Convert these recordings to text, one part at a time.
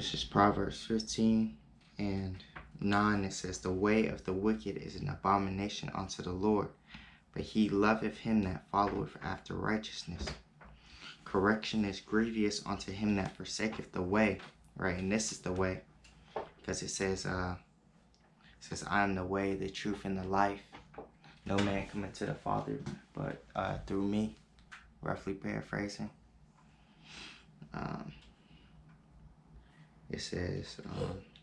This is Proverbs 15 and 9. It says, the way of the wicked is an abomination unto the Lord, but he loveth him that followeth after righteousness. Correction is grievous unto him that forsaketh the way. Right, and this is the way, because it says, I am the way, the truth, and the life. No man cometh to the Father but through me. Roughly paraphrasing. It says,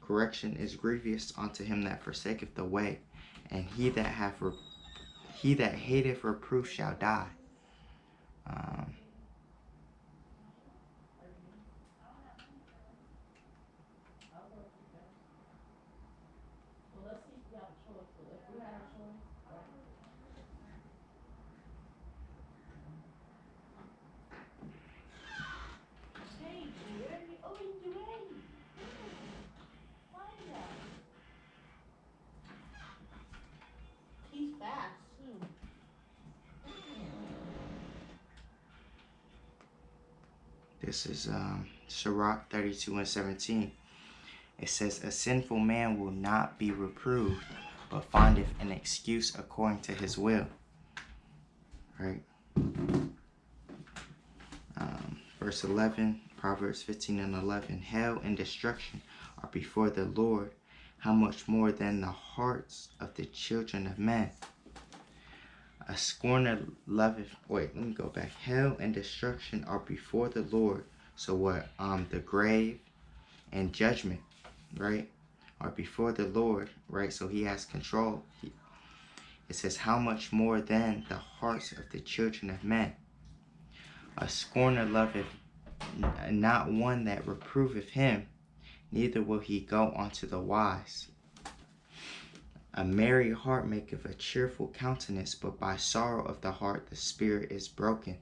correction is grievous unto him that forsaketh the way, and he that hateth reproof shall die. This is Sirach 32:17. It says, a sinful man will not be reproved, but findeth an excuse according to his will. Right? Verse 11, Proverbs 15:11. Hell and destruction are before the Lord. How much more than the hearts of the children of men? A scorner loveth, Hell and destruction are before the Lord. So what? The grave and judgment, right, are before the Lord, right? So he has control. It says, how much more than the hearts of the children of men? A scorner loveth not one that reproveth him, neither will he go unto the wise. A merry heart maketh a cheerful countenance, but by sorrow of the heart the spirit is broken.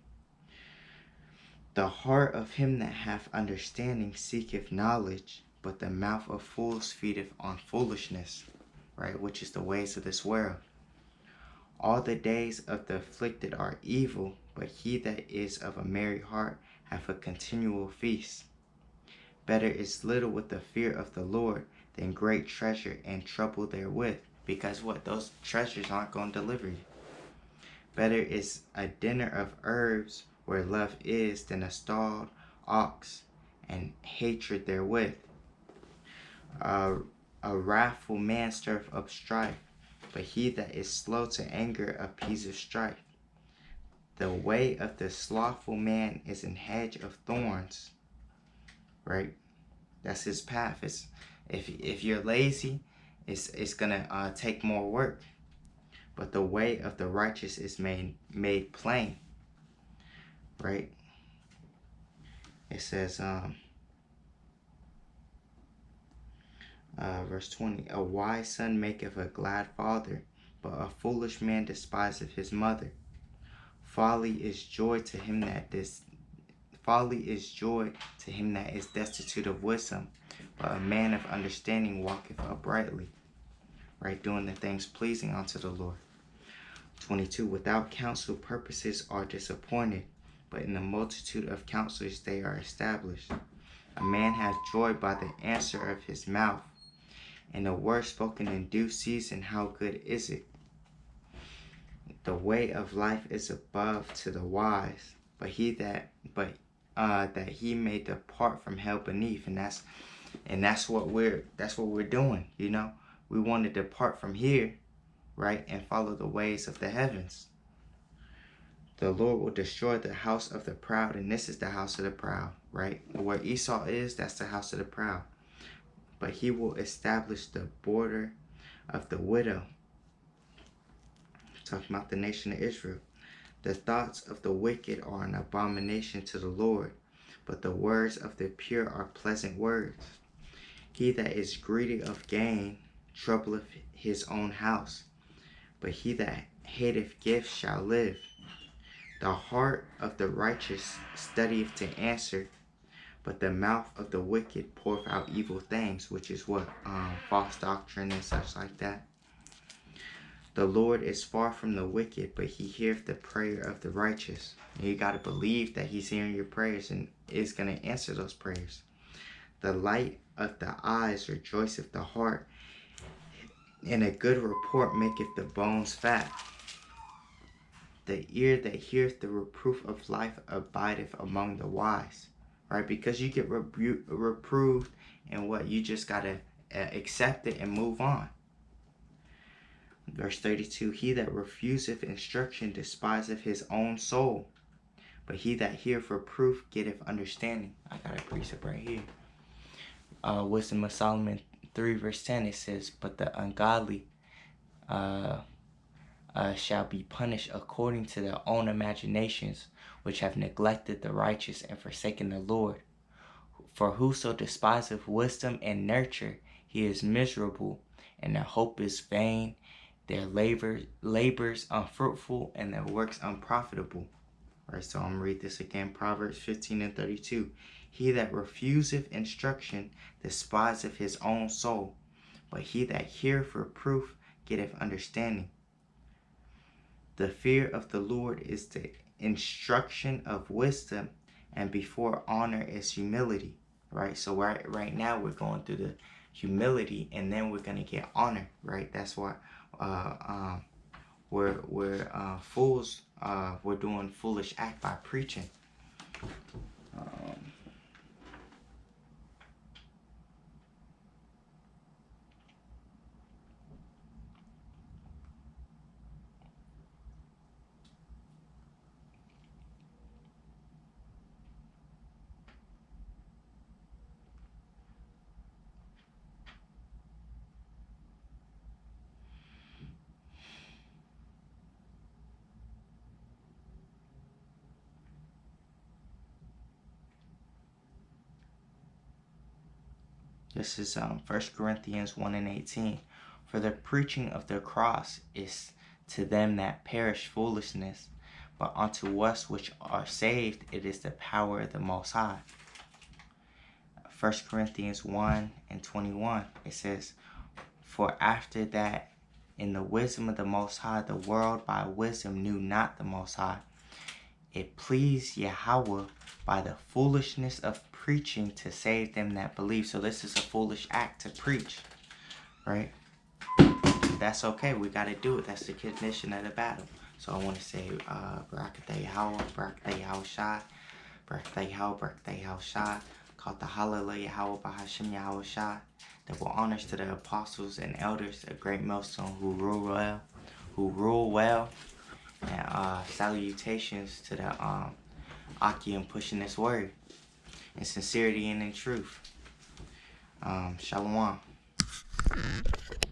The heart of him that hath understanding seeketh knowledge, but the mouth of fools feedeth on foolishness, right, which is the ways of this world. All the days of the afflicted are evil, but he that is of a merry heart hath a continual feast. Better is little with the fear of the Lord than great treasure and trouble therewith. Because what? Those treasures aren't going to deliver you. Better is a dinner of herbs where love is than a stalled ox and hatred therewith. A wrathful man stirreth up strife, but he that is slow to anger appeaseth strife. The way of the slothful man is an hedge of thorns. Right? That's his path. If you're lazy, it's gonna take more work. But the way of the righteous is made plain. Right? It says, verse 20, a wise son maketh a glad father, but a foolish man despiseth his mother. Folly is joy to him that is destitute of wisdom, but a man of understanding walketh uprightly. Right, doing the things pleasing unto the Lord. 22, without counsel purposes are disappointed, but in the multitude of counselors they are established. A man hath joy by the answer of his mouth, and a word spoken in due season, how good is it? The way of life is above to the wise, but that he may depart from hell beneath. And that's what we're doing, you know. We want to depart from here, right, and follow the ways of the heavens. The Lord will destroy the house of the proud, and this is the house of the proud, right? Where Esau is, that's the house of the proud. But he will establish the border of the widow. Talking about the nation of Israel. The thoughts of the wicked are an abomination to the Lord, but the words of the pure are pleasant words. He that is greedy of gain troubleth his own house, but he that hateth gifts shall live. The heart of the righteous studieth to answer, but the mouth of the wicked poureth out evil things, which is what? False doctrine and such like that. The Lord is far from the wicked, but he heareth the prayer of the righteous. And you got to believe that he's hearing your prayers and is going to answer those prayers. The light of the eyes rejoiceth the heart, and a good report maketh the bones fat. The ear that heareth the reproof of life abideth among the wise. Right? Because you get reproved, and what? You just got to accept it and move on. Verse 32, he that refuseth instruction despiseth his own soul, but he that heareth reproof getteth understanding. I got a precept right here. Wisdom of Solomon 3 verse 10, it says, but the ungodly shall be punished according to their own imaginations, which have neglected the righteous and forsaken the Lord. For whoso despiseth wisdom and nurture, he is miserable, and their hope is vain, their labors unfruitful, and their works unprofitable. Right, so I'm going to read this again. Proverbs 15 and 32. He that refuseth instruction despiseth his own soul, but he that heareth reproof getteth understanding. The fear of the Lord is the instruction of wisdom, and before honor is humility. Right, so right now we're going through the humility, and then we're going to get honor. Right, that's what we're fools. We're doing foolish act by preaching. This is 1 Corinthians 1 and 18. For the preaching of the cross is to them that perish foolishness, but unto us which are saved it is the power of the Most High. 1 Corinthians 1 and 21, it says, for after that in the wisdom of the Most High, the world by wisdom knew not the Most High. It pleased Yahawah by the foolishness of preaching to save them that believe. So this is a foolish act to preach, right? That's okay. We got to do it. That's the condition of the battle. So I want to say Barakahtha Yahawah, Barakahtha Yahawashi, Barakahtha Yahawah, Barakahtha Yahawashi, Qadash Hallelujah Yahawah Bahashim Yahawashi. Double honors to the apostles and elders of Greatmillstone who rule well, and salutations to the Akim pushing this word in sincerity and in truth. Shalom.